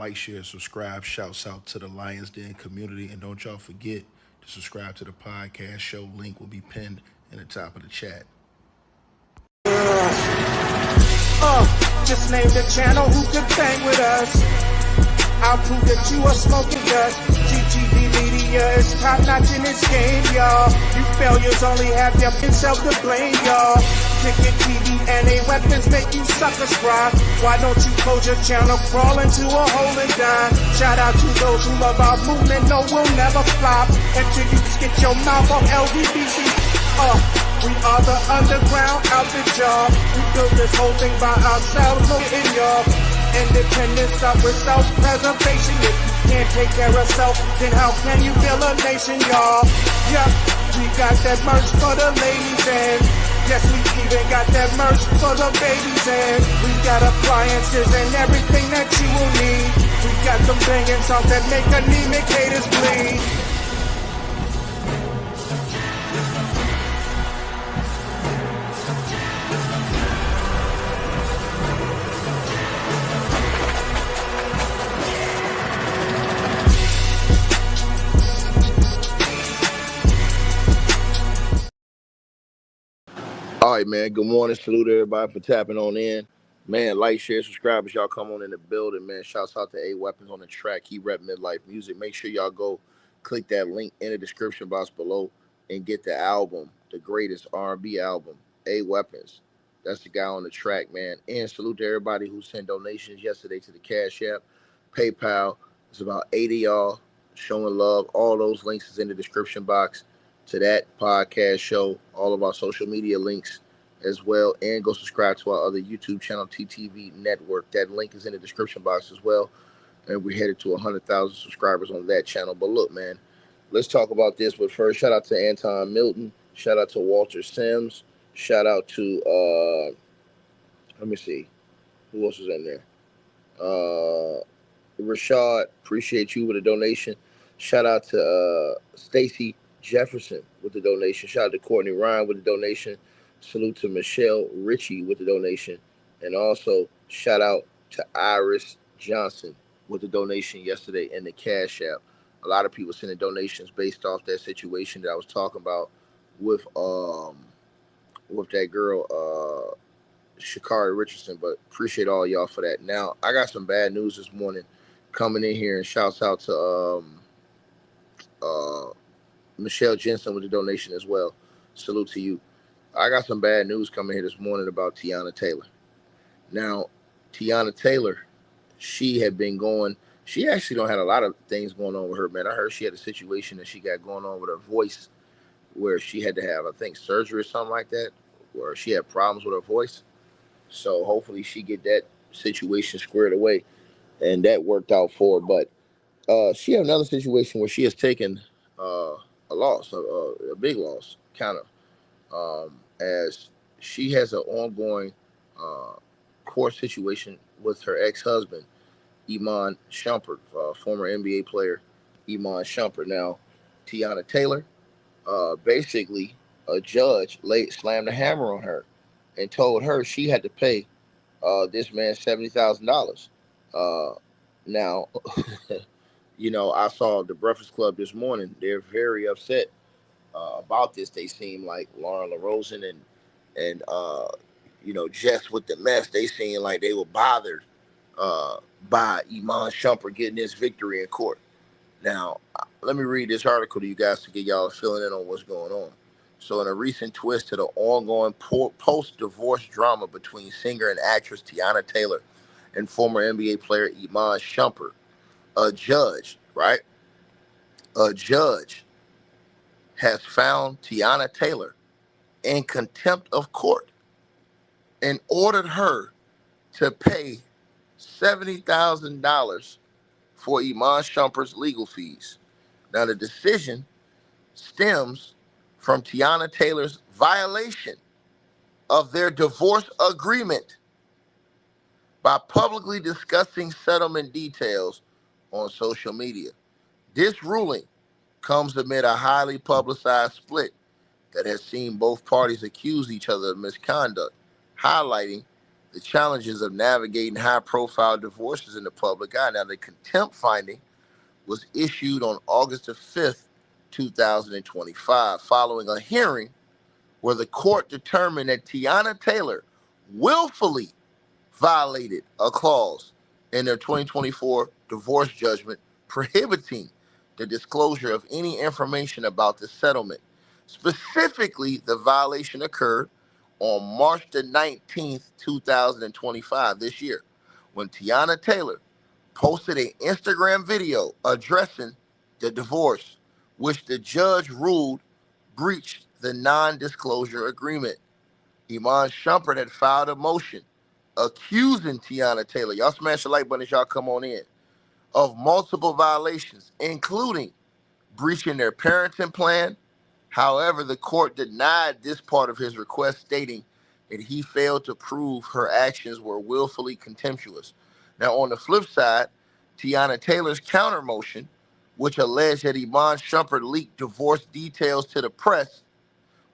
Like, share, subscribe. Shouts out to the Lions Den community. And don't y'all forget to subscribe to the podcast show. Link will be pinned in the top of the chat. Just name the channel who could bang with us. I'll prove that you are smoking dust. GGD Media is top notch in this game, y'all. You failures only have yourself to blame, y'all. Cricket TV and A weapons make you suckers cry. Why don't you close your channel, crawl into a hole and die? Shout out to those who love our movement, no, we'll never flop until you get your mouth off LDBC. We are the underground outfit, y'all. We built this whole thing by ourselves, no in y'all. Independence start with self-preservation. If you can't take care of self, then how can you build a nation, y'all? Yup, we got that merch for the ladies and yes, we even got that merch for the babies and we got appliances and everything that you will need. We got them banging songs that make anemic haters bleed. All right, man. Good morning. Salute everybody for tapping on in. Man, like, share, subscribe as y'all come on in the building, man. Shouts out to A Weapons on the track. He rep Midlife Music. Make sure y'all go click that link in the description box below and get the album, the greatest R&B album, A Weapons. That's the guy on the track, man. And salute to everybody who sent donations yesterday to the Cash App, PayPal. It's about 80 y'all showing love. All those links is in the description box to that podcast show, all of our social media links as well, and go subscribe to our other YouTube channel, TTV Network. That link is in the description box as well, and we're headed to 100,000 subscribers on that channel. But look, man, let's talk about this. But first, shout out to Anton Milton, shout out to Walter Sims, shout out to let me see, who else is in there? Rashad, appreciate you with a donation. Shout out to Stacy Jefferson with the donation. Shout out to Courtney Ryan with the donation. Salute to Michelle Ritchie with the donation. And also shout out to Iris Johnson with the donation yesterday in the Cash App. A lot of people sending donations based off that situation that I was talking about with that girl, Shakari Richardson. But appreciate all y'all for that. Now, I got some bad news this morning coming in here, and shouts out to Michelle Jensen with the donation as well. Salute to you. I got some bad news coming here this morning about Teyana Taylor. Now, Teyana Taylor, she actually don't have a lot of things going on with her, man. I heard she had a situation that she got going on with her voice where she had to have, I think, surgery or something like that, where she had problems with her voice. So hopefully she get that situation squared away, and that worked out for her. But she had another situation where she has taken a loss, a big loss, kind of, as she has an ongoing court situation with her ex-husband, Iman Shumpert, former NBA player, Iman Shumpert. Now, Teyana Taylor, basically, a judge slammed the hammer on her and told her she had to pay this man $70,000. Now, you know, I saw the Breakfast Club this morning. They're very upset about this. They seem like Lauren LaRosen and you know, Jess with the mess. They seem like they were bothered by Iman Shumpert getting this victory in court. Now, let me read this article to you guys to get y'all filling in on what's going on. So, in a recent twist to the ongoing post-divorce drama between singer and actress Teyana Taylor and former NBA player Iman Shumpert, a judge has found Teyana Taylor in contempt of court and ordered her to pay $70,000 for Iman Shumpert's legal fees. Now, the decision stems from Teyana Taylor's violation of their divorce agreement by publicly discussing settlement details on social media. This ruling comes amid a highly publicized split that has seen both parties accuse each other of misconduct, highlighting the challenges of navigating high-profile divorces in the public eye. Now, the contempt finding was issued on August the 5th, 2025, following a hearing where the court determined that Teyana Taylor willfully violated a clause in their 2024 divorce judgment prohibiting the disclosure of any information about the settlement. Specifically, the violation occurred on March the 19th, 2025, this year, when Teyana Taylor posted an Instagram video addressing the divorce, which the judge ruled breached the non-disclosure agreement. Iman Shumpert had filed a motion accusing Teyana Taylor, y'all smash the like button as y'all come on in, of multiple violations, including breaching their parenting plan. However, the court denied this part of his request, stating that he failed to prove her actions were willfully contemptuous. Now, on the flip side, Teyana Taylor's counter motion, which alleged that Iman Shumpert leaked divorce details to the press,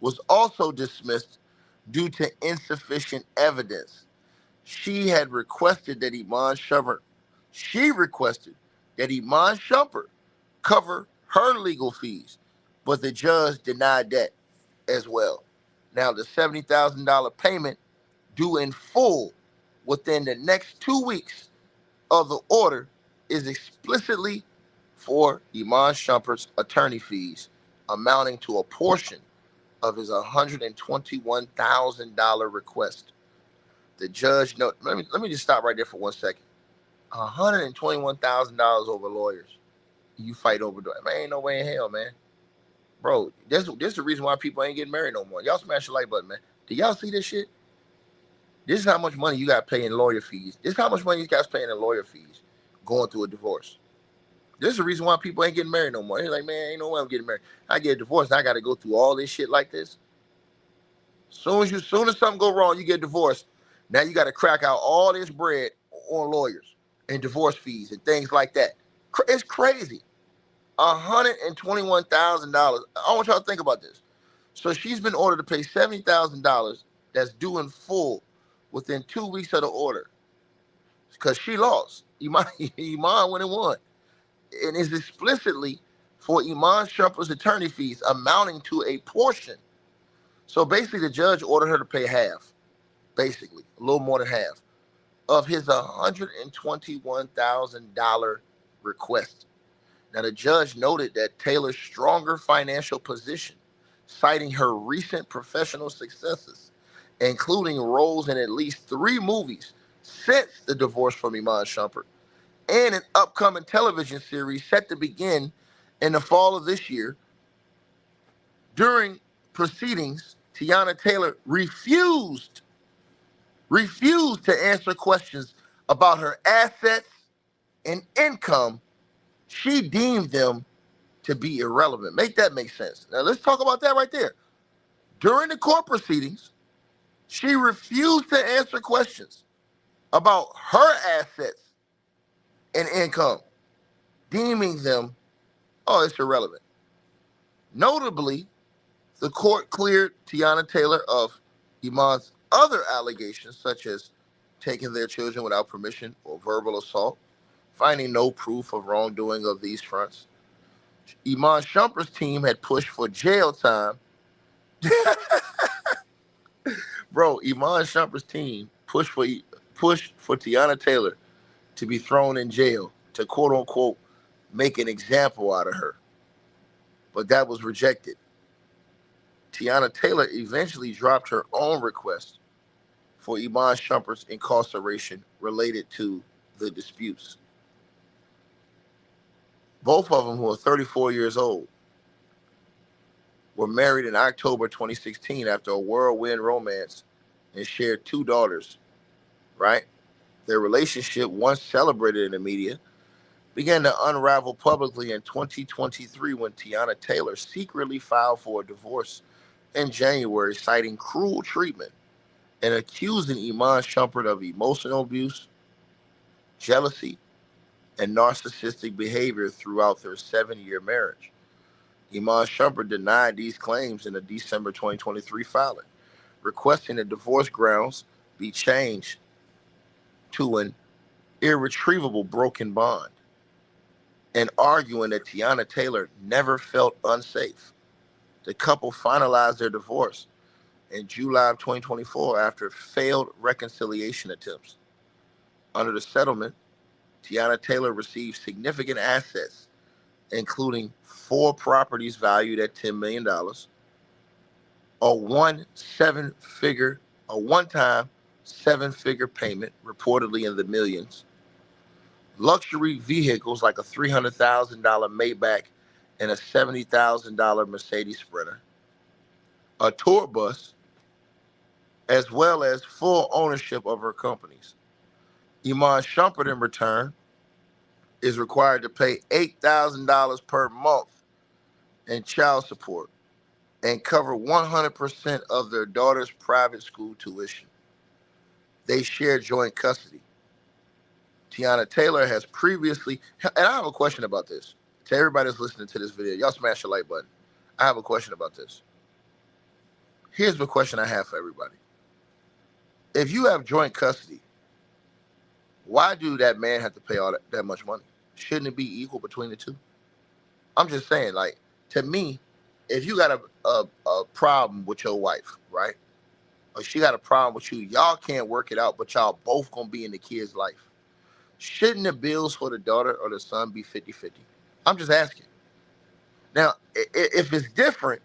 was also dismissed due to insufficient evidence. She requested that Iman Shumpert cover her legal fees, but the judge denied that as well. Now, the $70,000 payment due in full within the next 2 weeks of the order is explicitly for Iman Shumpert's attorney fees, amounting to a portion of his $121,000 request. The judge let me just stop right there for 1 second. $121,000 over lawyers. You fight over that. Man, ain't no way in hell, man. Bro, this is the reason why people ain't getting married no more. Y'all smash the like button, man. Do y'all see this shit? This is how much money you got paying lawyer fees. This is how much money you guys paying in lawyer fees going through a divorce. This is the reason why people ain't getting married no more. They're like, man, ain't no way I'm getting married. I get a divorce and I got to go through all this shit like this. Soon as something go wrong, you get divorced. Now you got to crack out all this bread on lawyers and divorce fees and things like that. It's crazy. $121,000. I want y'all to think about this. So she's been ordered to pay $70,000 that's due in full within 2 weeks of the order because she lost. Iman went and won. And it's explicitly for Iman Shumpert's attorney fees amounting to a portion. So basically the judge ordered her to pay half, basically, a little more than half, of his $121,000 request. Now, the judge noted that Taylor's stronger financial position, citing her recent professional successes, including roles in at least 3 movies since the divorce from Iman Shumpert, and an upcoming television series set to begin in the fall of this year. During proceedings, Teyana Taylor refused to answer questions about her assets and income. She deemed them to be irrelevant. Make that make sense. Now let's talk about that right there. During the court proceedings, she refused to answer questions about her assets and income, deeming them, it's irrelevant. Notably, the court cleared Teyana Taylor of Iman's other allegations, such as taking their children without permission or verbal assault, finding no proof of wrongdoing of these fronts. Iman Shumpert's team had pushed for jail time. Bro, Iman Shumpert's team pushed for Teyana Taylor to be thrown in jail to quote unquote make an example out of her. But that was rejected. Teyana Taylor eventually dropped her own request for Iman Shumpert's incarceration related to the disputes. Both of them, who are 34 years old, were married in October 2016 after a whirlwind romance and shared 2 daughters, right? Their relationship, once celebrated in the media, began to unravel publicly in 2023 when Teyana Taylor secretly filed for a divorce in January, citing cruel treatment and accusing Iman Shumpert of emotional abuse, jealousy, and narcissistic behavior throughout their 7-year marriage. Iman Shumpert denied these claims in a December 2023 filing, requesting that divorce grounds be changed to an irretrievable broken bond and arguing that Teyana Taylor never felt unsafe. The couple finalized their divorce in July of 2024 after failed reconciliation attempts. Under the settlement, Teyana Taylor received significant assets, including 4 properties valued at $10 million, a one-time 7-figure payment, reportedly in the millions, luxury vehicles like a $300,000 Maybach and a $70,000 Mercedes Sprinter, a tour bus, as well as full ownership of her companies. Iman Shumpert, in return, is required to pay $8,000 per month in child support and cover 100% of their daughter's private school tuition. They share joint custody. Teyana Taylor has previously, and I have a question about this. To everybody that's listening to this video, y'all smash the like button. I have a question about this. Here's the question I have for everybody. If you have joint custody, why do that man have to pay all that much money? Shouldn't it be equal between the two? I'm just saying, like, to me, if you got a problem with your wife, right? Or she got a problem with you, y'all can't work it out, but y'all both gonna be in the kid's life. Shouldn't the bills for the daughter or the son be 50-50? I'm just asking. Now, if it's different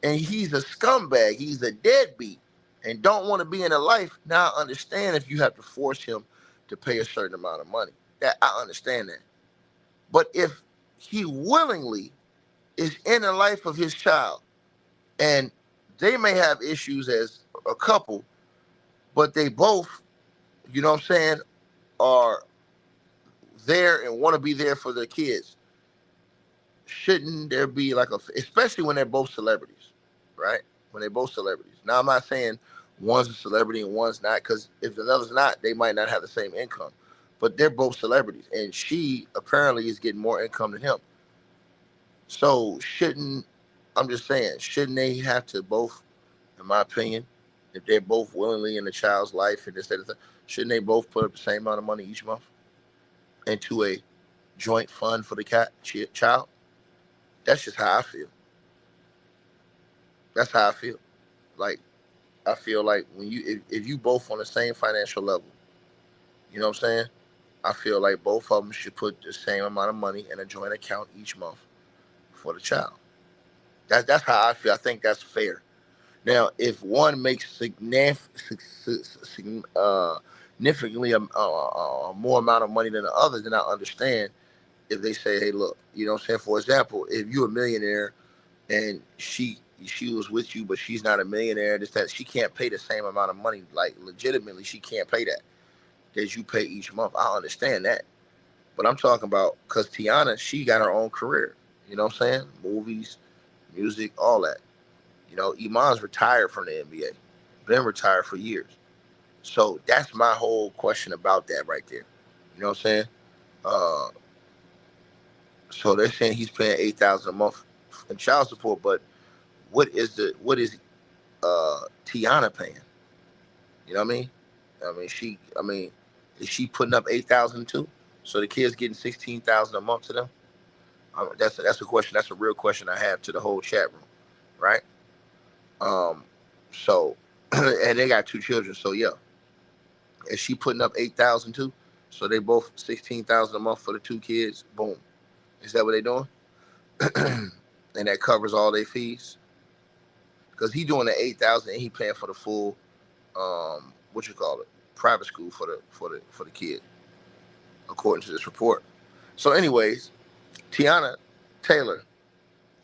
and he's a scumbag, he's a deadbeat, and don't want to be in a life, now I understand if you have to force him to pay a certain amount of money. That I understand that. But if he willingly is in the life of his child, and they may have issues as a couple, but they both, you know what I'm saying, are there and want to be there for their kids, shouldn't there be like especially when they're both celebrities, right? When they're both celebrities. Now, I'm not saying one's a celebrity and one's not, because if the other's not, they might not have the same income. But they're both celebrities, and she apparently is getting more income than him. So I'm just saying, shouldn't they have to both, in my opinion, if they're both willingly in the child's life and this, shouldn't they both put up the same amount of money each month into a joint fund for the child? That's just how I feel. That's how I feel. Like, I feel like when if you both on the same financial level, you know what I'm saying? I feel like both of them should put the same amount of money in a joint account each month for the child. That's how I feel. I think that's fair. Now, if one makes significantly more amount of money than the other, then I understand if they say, hey, look, you know what I'm saying? For example, if you're a millionaire and she was with you, but she's not a millionaire, that she can't pay the same amount of money, like legitimately, she can't pay that you pay each month. I understand that. But I'm talking about, because Teyana, she got her own career. You know what I'm saying? Movies, music, all that. You know, Iman's retired from the NBA. Been retired for years. So that's my whole question about that right there. You know what I'm saying? So they're saying he's paying $8,000 a month in child support, but what is Teyana paying? You know what I mean? Is she putting up $8,000 too? So the kid's getting $16,000 a month to them? That's a question. That's a real question I have to the whole chat room, right? So, and they got 2 children. So yeah, is she putting up $8,000 too? So they both $16,000 a month for the 2 kids. Boom. Is that what they doing? And that covers all their fees? Because he doing the $8,000 and he paying for the full, private school for the kid, according to this report. So, anyways, Teyana Taylor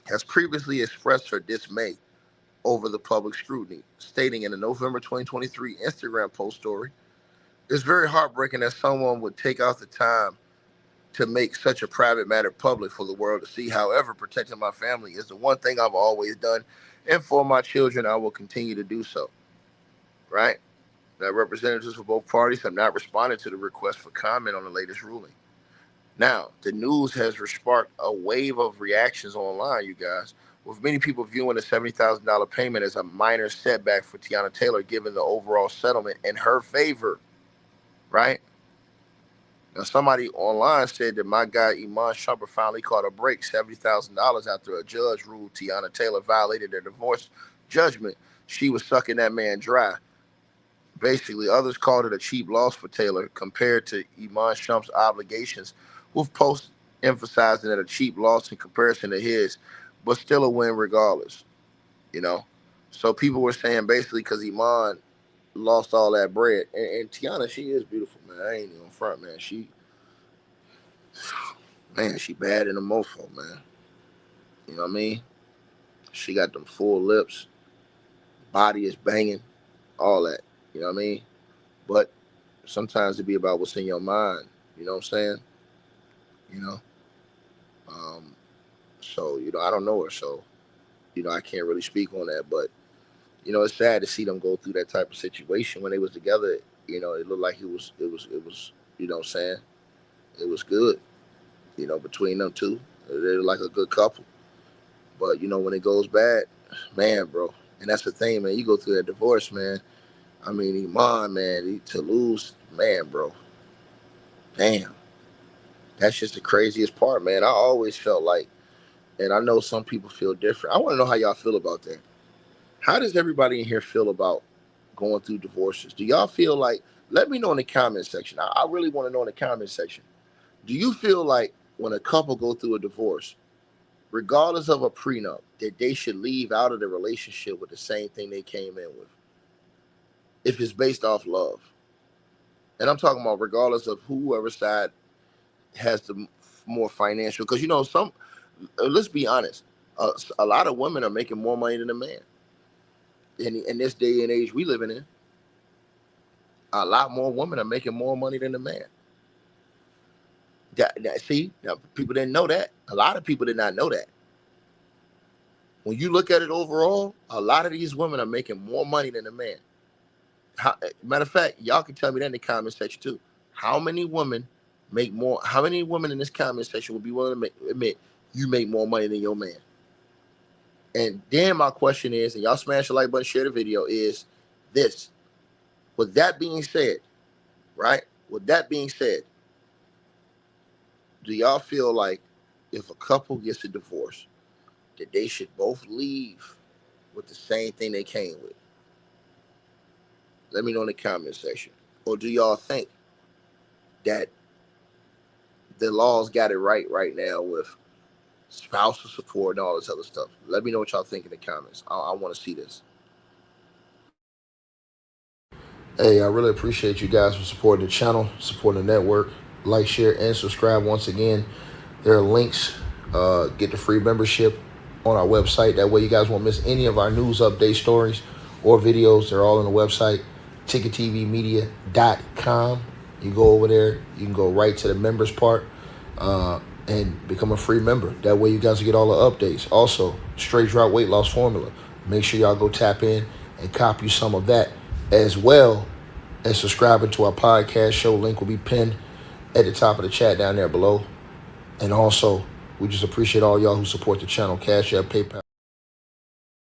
has previously expressed her dismay over the public scrutiny, stating in a November 2023 Instagram post story, "It's very heartbreaking that someone would take out the time to make such a private matter public for the world to see. However, protecting my family is the one thing I've always done, and for my children, I will continue to do so." Right? Now, representatives for both parties have not responded to the request for comment on the latest ruling. Now, the news has sparked a wave of reactions online, you guys, with many people viewing the $70,000 payment as a minor setback for Teyana Taylor, given the overall settlement in her favor. right? Now, somebody online said that my guy Iman Shumpert finally caught a break, $70,000 after a judge ruled Teyana Taylor violated their divorce judgment. She was sucking that man dry. Basically, others called it a cheap loss for Taylor compared to Iman Shumpert's obligations, with posts emphasizing that a cheap loss in comparison to his, but still a win regardless. You know, so people were saying basically because Iman lost all that bread, and Teyana, she is beautiful, man. I ain't even front, man. She bad in a mofo, man. You know what I mean? She got them full lips, body is banging, all that. You know what I mean? But sometimes it be about what's in your mind. You know what I'm saying? You know. So I don't know her, so I can't really speak on that. But it's sad to see them go through that type of situation when they was together. It looked like it was. You know what I'm saying? It was good. Between them two, they were like a good couple. But when it goes bad, man, bro, and that's the thing, man. You go through that divorce, man. I mean, Iman, man, to lose, man, bro. Damn. That's just the craziest part, man. I always felt like, and I know some people feel different. I want to know how y'all feel about that. How does everybody in here feel about going through divorces? Do y'all feel like, let me know in the comment section. I really want to know in the comment section. Do you feel like when a couple go through a divorce, regardless of a prenup, that they should leave out of the relationship with the same thing they came in with? If it's based off love. And I'm talking about regardless of whoever side has the more financial, because let's be honest, a lot of women are making more money than a man. In this day and age we living in, a lot more women are making more money than a man. See, now, people didn't know that. A lot of people did not know that. When you look at it overall, a lot of these women are making more money than a man. Matter of fact, y'all can tell me that in the comment section too. How many women make more? How many women in this comment section would be willing to admit you make more money than your man? And then my question is, and y'all smash the like button, share the video, is this. With that being said, right? With that being said, do y'all feel like if a couple gets a divorce, that they should both leave with the same thing they came with? Let me know in the comment section. Or do y'all think that the laws got it right now with spousal support and all this other stuff? Let me know what y'all think in the comments. I want to see this. Hey, I really appreciate you guys for supporting the channel, supporting the network. Like, share, and subscribe. Once again, there are links. Get the free membership on our website. That way you guys won't miss any of our news update stories or videos. They're all on the website, ticketvmedia.com. You go over there, you can go right to the members part and become a free member. That way you guys will get all the updates. Also, straight drop weight loss formula. Make sure y'all go tap in and copy some of that, as well as subscribing to our podcast show. Link will be pinned at the top of the chat down there below. And also, we just appreciate all y'all who support the channel. Cash App, PayPal.